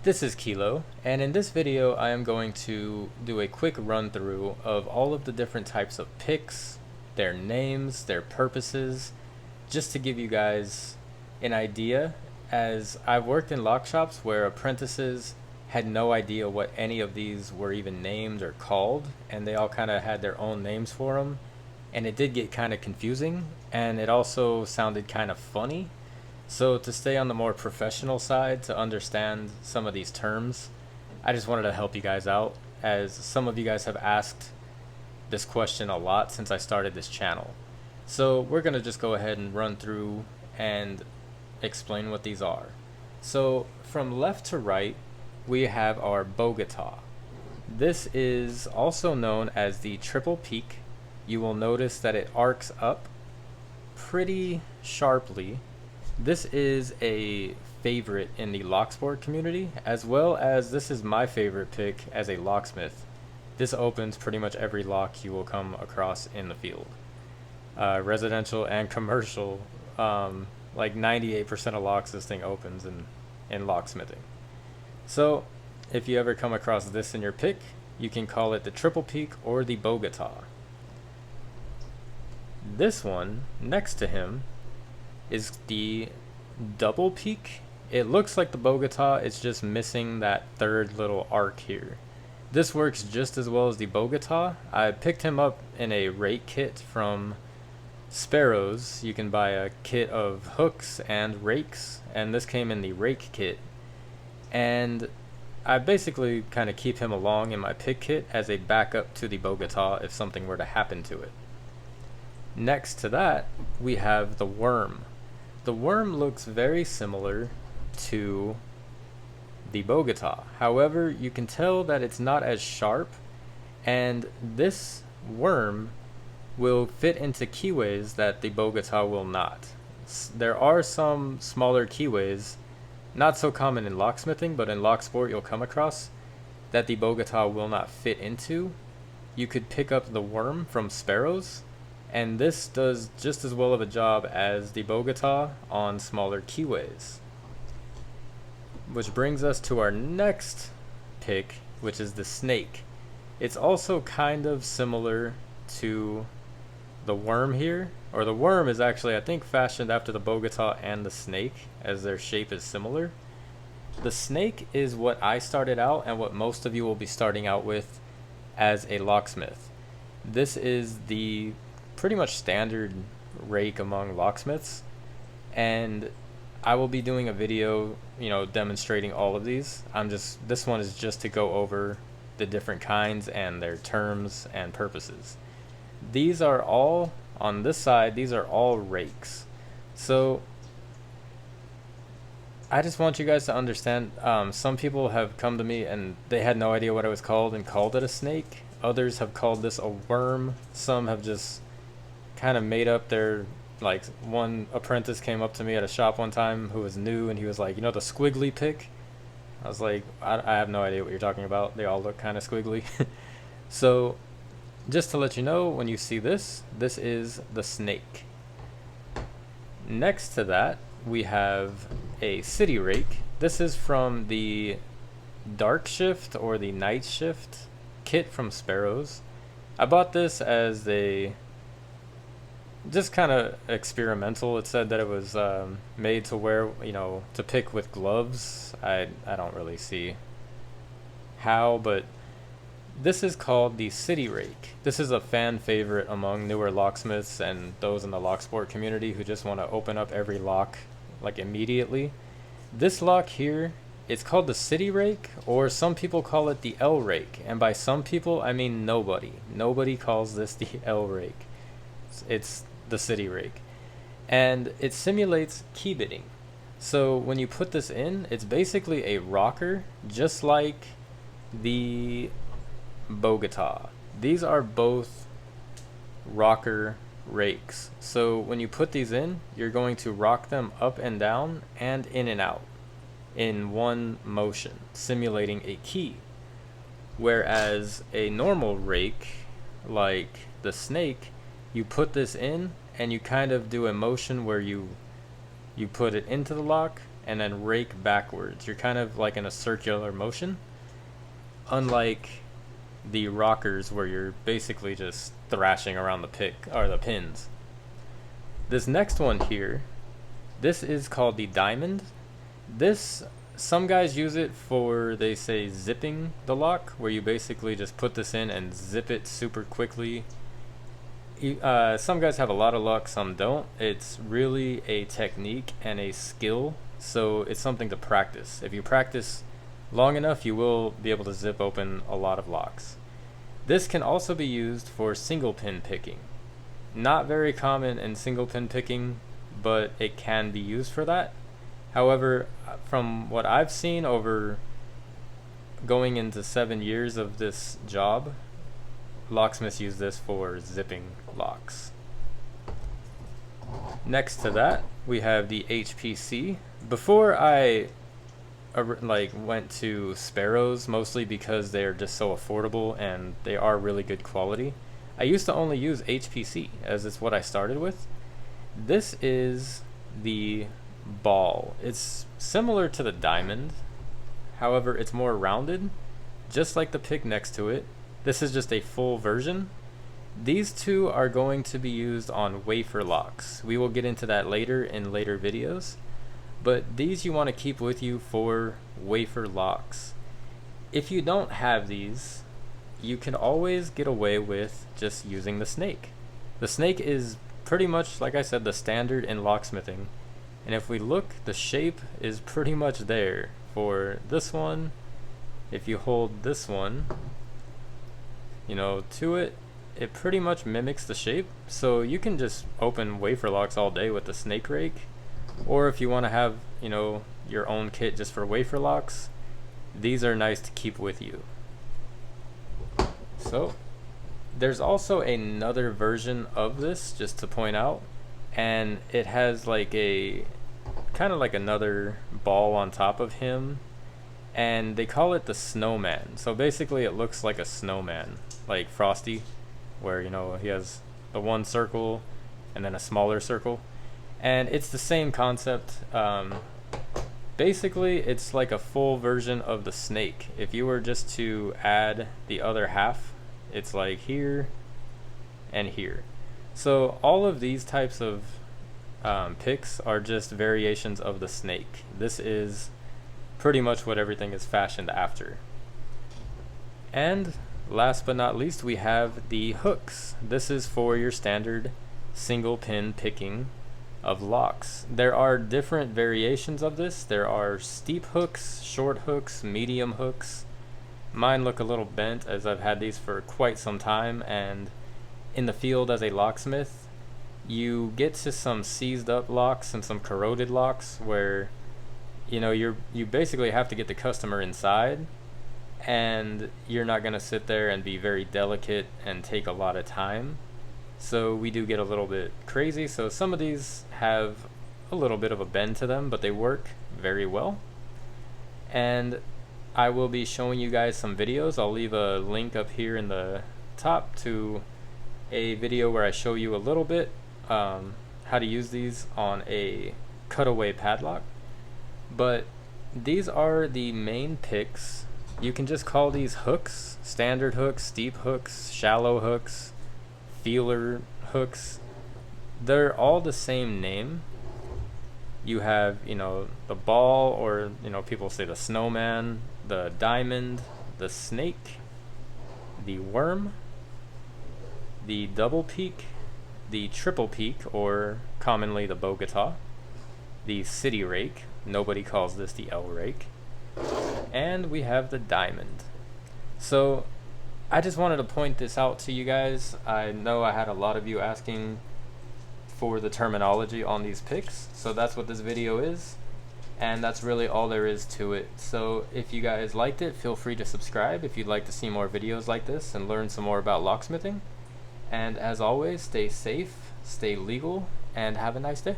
This is Kilo, and in this video I am going to do a quick run through of all of the different types of picks, their names, their purposes, just to give you guys an idea, as I've worked in lock shops where apprentices had no idea what any of these were even named or called, and they all kind of had their own names for them, and it did get kind of confusing, and it also sounded kind of funny. So to stay on the more professional side, to understand some of these terms, I just wanted to help you guys out, as some of you guys have asked this question a lot since I started this channel. So we're going to just go ahead and run through and explain what these are. So from left to right, we have our Bogota. This is also known as the triple peak. You will notice that it arcs up pretty sharply. This is a favorite in the locksport community, as well as this is my favorite pick as a locksmith. This opens pretty much every lock you will come across in the field. Residential and commercial, like 98% of locks this thing opens in locksmithing. So if you ever come across this in your pick, you can call it the triple peak or the Bogota. This one next to him is the double peak. It looks like the Bogota, it's just missing that third little arc here. This works just as well as the Bogota. I picked him up in a Rake kit from Sparrows. You can buy a kit of hooks and rakes, and this came in the Rake kit. And I basically kind of keep him along in my pick kit as a backup to the Bogota if something were to happen to it. Next to that, we have the worm. The worm looks very similar to the Bogota. However, you can tell that it's not as sharp, and this worm will fit into keyways that the Bogota will not. There are some smaller keyways, not so common in locksmithing, but in locksport you'll come across, that the Bogota will not fit into. You could pick up the worm from Sparrows, and this does just as well of a job as the Bogota on smaller keyways. Which brings us to our next pick, which is the snake. It's also kind of similar to the worm here, or the worm is actually, I think, fashioned after the Bogota and the snake, as their shape is similar. The snake is what I started out and what most of you will be starting out with as a locksmith. This is the pretty much standard rake among locksmiths, and I will be doing a video, demonstrating all of these. This one is just to go over the different kinds and their terms and purposes. These are all, on this side, these are all rakes. So I just want you guys to understand, some people have come to me and they had no idea what it was called and called it a snake. Others have called this a worm. Some have just kind of made up their, like, one apprentice came up to me at a shop one time who was new, and he was like, the squiggly pick? I was like, I have no idea what you're talking about. They all look kind of squiggly. So just to let you know, when you see this, this is the snake. Next to that, we have a city rake. This is from the dark shift or the night shift kit from Sparrows. I bought this as just kind of experimental. It said that it was made to wear, to pick with gloves. I don't really see how, but this is called the city rake. This is a fan favorite among newer locksmiths and those in the locksport community who just want to open up every lock like immediately. This lock here, it's called the city rake, or some people call it the L rake, and by some people I mean nobody calls this the L rake. It's the city rake, and it simulates key bidding. So when you put this in, it's basically a rocker, just like the Bogota. These are both rocker rakes. So when you put these in, you're going to rock them up and down and in and out in one motion, simulating a key. Whereas a normal rake, like the snake, you put this in and you kind of do a motion where you put it into the lock, and then rake backwards. You're kind of like in a circular motion, unlike the rockers where you're basically just thrashing around the pick or the pins. This next one here, this is called the diamond. This, some guys use it for, they say, zipping the lock, where you basically just put this in and zip it super quickly. Some guys have a lot of luck, some don't. It's really a technique and a skill, so it's something to practice. If you practice long enough, you will be able to zip open a lot of locks. This can also be used for single pin picking. Not very common in single pin picking, but it can be used for that. However, from what I've seen over going into 7 years of this job, locksmiths use this for zipping locks. Next to that, we have the HPC. Before I went to Sparrows, mostly because they're just so affordable and they are really good quality, I used to only use HPC, as it's what I started with. This is the ball. It's similar to the diamond, however it's more rounded, just like the pick next to it. This is just a full version. These two are going to be used on wafer locks. We will get into that later in later videos, but these you want to keep with you for wafer locks. If you don't have these, you can always get away with just using the snake. The snake is pretty much, like I said, the standard in locksmithing. And if we look, the shape is pretty much there for this one. If you hold this one, you know, to it, it pretty much mimics the shape. So you can just open wafer locks all day with the snake rake. Or if you want to have, you know, your own kit just for wafer locks, these are nice to keep with you. So there's also another version of this, just to point out, and it has like a kind of like another ball on top of him, and they call it the snowman. So basically it looks like a snowman, like Frosty, where, you know, he has the one circle and then a smaller circle, and it's the same concept. Basically it's like a full version of the snake. If you were just to add the other half, it's like here and here. So all of these types of picks are just variations of the snake. This is pretty much what everything is fashioned after. And last but not least, we have the hooks. This is for your standard single pin picking of locks. There are different variations of this. There are steep hooks, short hooks, medium hooks. Mine look a little bent, as I've had these for quite some time, and in the field as a locksmith, you get to some seized up locks and some corroded locks where, you know, you basically have to get the customer inside, and you're not going to sit there and be very delicate and take a lot of time. So we do get a little bit crazy. So some of these have a little bit of a bend to them, but they work very well. And I will be showing you guys some videos. I'll leave a link up here in the top to a video where I show you a little bit how to use these on a cutaway padlock. But these are the main picks. You can just call these hooks: standard hooks, steep hooks, shallow hooks, feeler hooks. They're all the same name. You have, you know, the ball, or, you know, people say the snowman, the diamond, the snake, the worm, the double peak, the triple peak, or commonly the Bogota, the city rake. Nobody calls this the L rake. And we have the diamond. So I just wanted to point this out to you guys. I know I had a lot of you asking for the terminology on these picks, so that's what this video is, and that's really all there is to it. So if you guys liked it, feel free to subscribe if you'd like to see more videos like this and learn some more about locksmithing. And as always, stay safe, stay legal, and have a nice day.